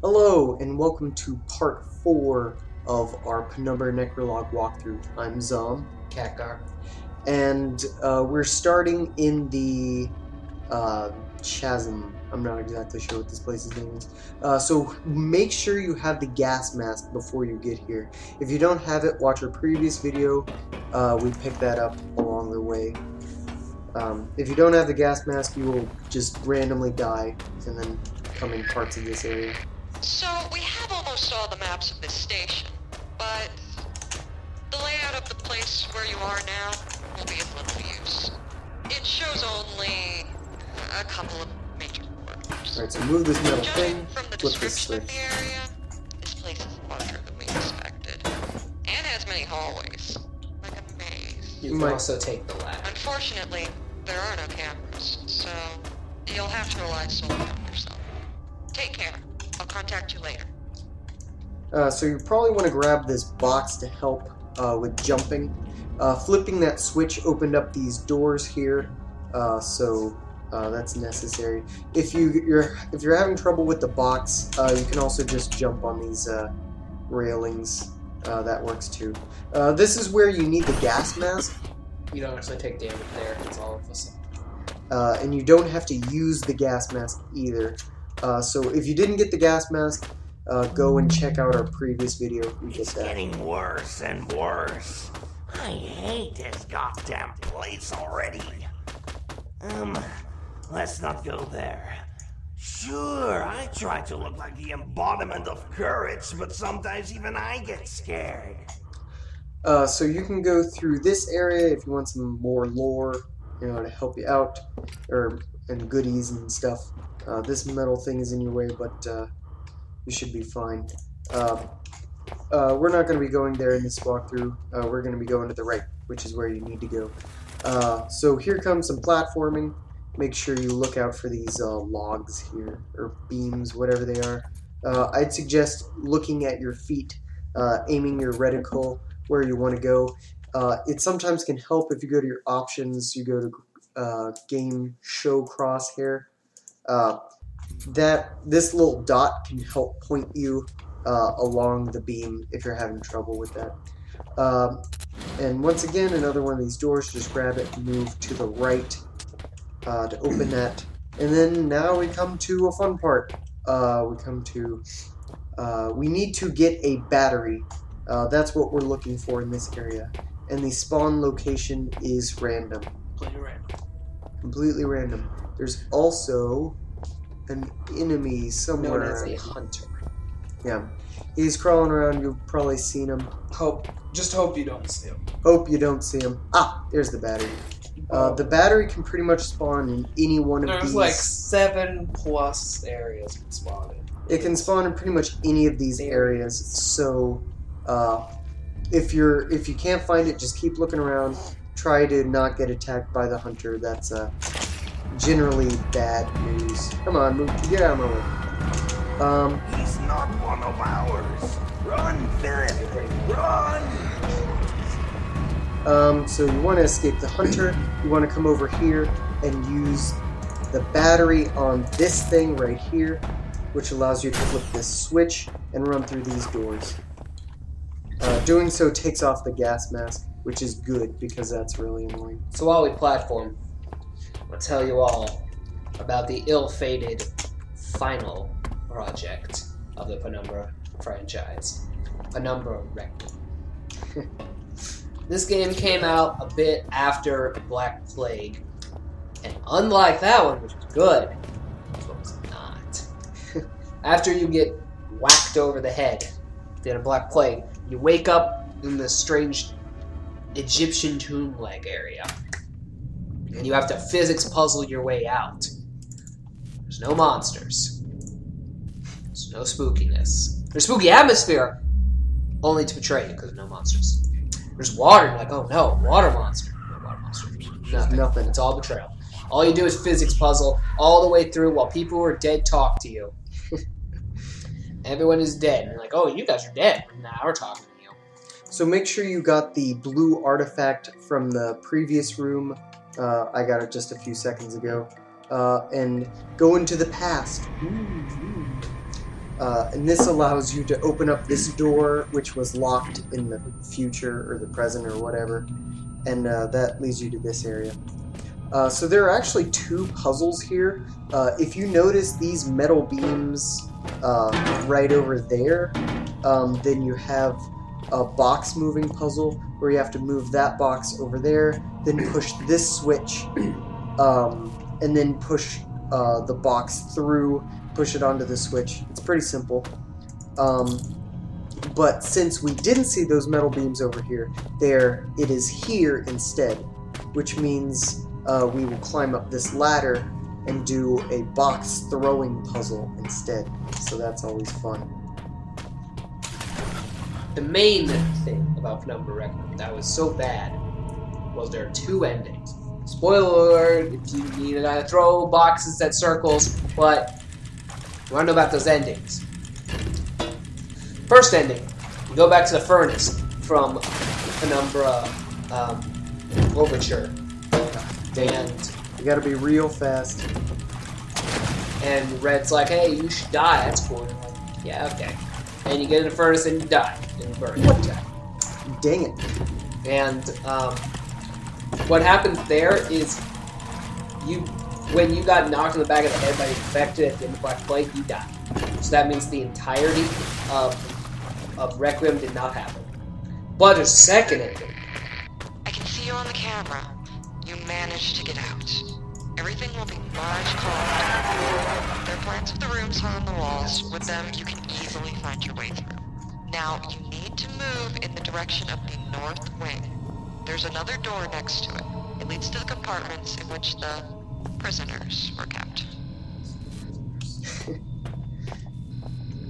Hello, and welcome to part 4 of our Penumbra Necrologue walkthrough. I'm Zom. Catgar. And we're starting in the chasm. I'm not exactly sure what this place's name is. So make sure you have the gas mask before you get here. If you don't have it, watch our previous video. We picked that up along the way. If you don't have the gas mask, you will just randomly die and then come in parts of this area. So, we have almost all the maps of this station, but the layout of the place where you are now will be of little use. It shows only a couple of major corridors. Alright, so move this metal Judging thing, from the flip this description of switch. the area, this place is larger than we expected, and has many hallways, like a maze. You can also take the ladder. Unfortunately, there are no cameras, so you'll have to rely solely on yourself. Take care. I'll contact you later. So you probably want to grab this box to help with jumping. Flipping that switch opened up these doors here, so that's necessary. If you're having trouble with the box, you can also just jump on these railings. That works too. This is where you need the gas mask. You don't actually take damage there. It's all of us. And you don't have to use the gas mask either. So if you didn't get the gas mask, go and check out our previous video. It's getting worse and worse. I hate this goddamn place already. Let's not go there. Sure, I try to look like the embodiment of courage, but sometimes even I get scared. So you can go through this area if you want some more lore, to help you out, and goodies and stuff. This metal thing is in your way, but you should be fine. We're not going to be going there in this walkthrough. We're going to be going to the right, which is where you need to go. So here comes some platforming. Make sure you look out for these logs here, or beams, whatever they are. I'd suggest looking at your feet, aiming your reticle where you want to go. It sometimes can help if you go to your options, you go to game show crosshair. This little dot can help point you along the beam if you're having trouble with that. And once again, another one of these doors, just grab it and move to the right to open that. And then now we come to a fun part. We need to get a battery. That's what we're looking for in this area. And the spawn location is random. Completely random. There's also an enemy somewhere. Known as a hunter. Yeah. He's crawling around. You've probably seen him. Just hope you don't see him. Hope you don't see him. Ah, there's the battery. The battery can pretty much spawn in any one of these. There's like 7+ areas can spawn in. It can spawn in pretty much any of these areas. So, if you can't find it, just keep looking around. Try to not get attacked by the hunter. That's generally bad news. Come on, move. Get out of my way. He's not one of ours. Run, Philip! Run! So you want to escape the hunter. You want to come over here and use the battery on this thing right here, which allows you to flip this switch and run through these doors. Doing so takes off the gas mask, which is good because that's really annoying. So while we platform, I'll tell you all about the ill-fated final project of the Penumbra franchise, Penumbra Rectum. This game came out a bit after Black Plague, and unlike that one, which was good, this one was not. After you get whacked over the head in a Black Plague, you wake up in this strange Egyptian tomb-like area, and you have to physics puzzle your way out. There's no monsters. There's no spookiness. There's spooky atmosphere, only to betray you because there's no monsters. There's water, and you're like, oh no, water monster. No water monster. Nothing. It's all betrayal. All you do is physics puzzle all the way through while people who are dead talk to you. Everyone is dead. And you're like, oh, you guys are dead. Now we're talking to you. So make sure you got the blue artifact from the previous room. I got it just a few seconds ago. And go into the past. And this allows you to open up this door, which was locked in the future or the present or whatever, and that leads you to this area. So there are actually two puzzles here. If you notice these metal beams right over there, then you have a box moving puzzle where you have to move that box over there, then push this switch, and then push the box through, push it onto the switch. It's pretty simple. But since we didn't see those metal beams over here, it is here instead, which means we will climb up this ladder and do a box throwing puzzle instead. So that's always fun. The main thing about Penumbra Requiem that was so bad was there are two endings. Spoiler alert, if you need to throw boxes at circles, but you want to know about those endings. First ending, you go back to the furnace from Penumbra Overture. And you gotta be real fast. And Red's like, hey, you should die, that's cool. And you're like, yeah, okay. And you get in the furnace and you die. And you burn. Dang it. And what happens there is when you got knocked in the back of the head by the infected at the end of Black Plague, you die. So that means the entirety of Requiem did not happen. But a second ending. I can see you on the camera. You managed to get out. Everything will be much calmer. There are plans of the rooms on the walls. With them, you can easily find your way through. Now, you need to move in the direction of the north wing. There's another door next to it. It leads to the compartments in which the prisoners were kept.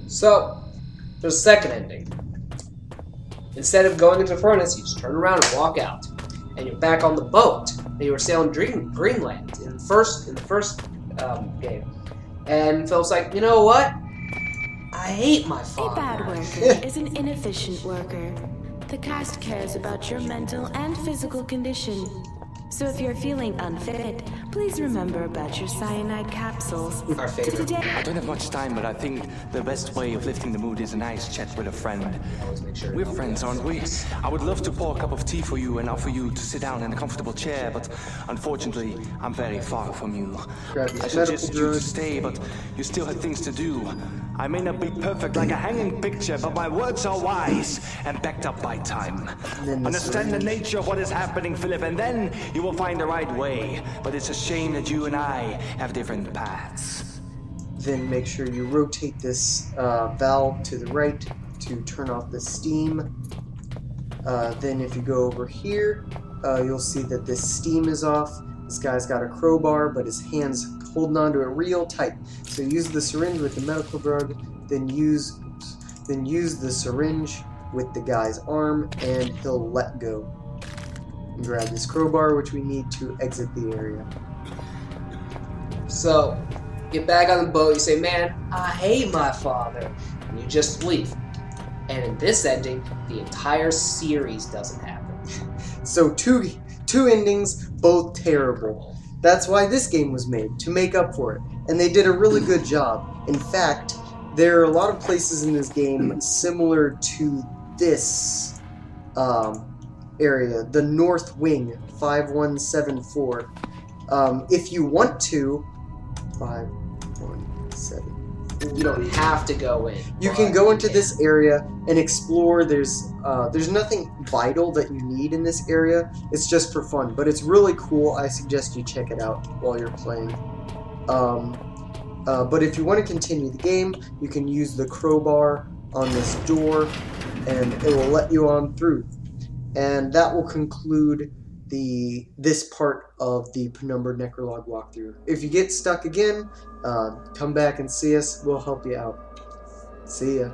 So, there's a second ending. Instead of going into the furnace, you just turn around and walk out. And you're back on the boat that you were sailing Greenland in the first game. And Phil's like, you know what? I hate my father. A bad worker is an inefficient worker. The cast cares about your mental and physical condition. So if you're feeling unfit, please remember about your cyanide capsules. Our favorite. I don't have much time, but I think the best way of lifting the mood is a nice chat with a friend. Always make sure. We're friends, aren't we? I would love to pour a cup of tea for you and offer you to sit down in a comfortable chair, but unfortunately, I'm very far from you. Grab I this suggested medical you to drug. stay, but you still had things to do. I may not be perfect like a hanging picture, but my words are wise and backed up by time. then the Understand the syringe. nature of what is happening, Philip, and then you will find the right way. But it's a shame that you and I have different paths. Then make sure you rotate this valve to the right to turn off the steam. Then if you go over here, you'll see that this steam is off. This guy's got a crowbar, but his hand's holding onto it real tight. So use the syringe with the medical drug, then use the syringe with the guy's arm, and he'll let go. And grab this crowbar, which we need to exit the area. So, get back on the boat, you say, man, I hate my father. And you just leave. And in this ending, the entire series doesn't happen. So two endings, both terrible. That's why this game was made, to make up for it. And they did a really good job. In fact, there are a lot of places in this game similar to this area, the North Wing, 5174. If you want to, 517. You don't have to go in. You but can go into can. this area and explore. There's nothing vital that you need in this area. It's just for fun, but it's really cool. I suggest you check it out while you're playing. But if you want to continue the game, you can use the crowbar on this door, and it will let you on through. And that will conclude this part of the Penumbra Necrologue walkthrough. If you get stuck again, come back and see us. We'll help you out. See ya.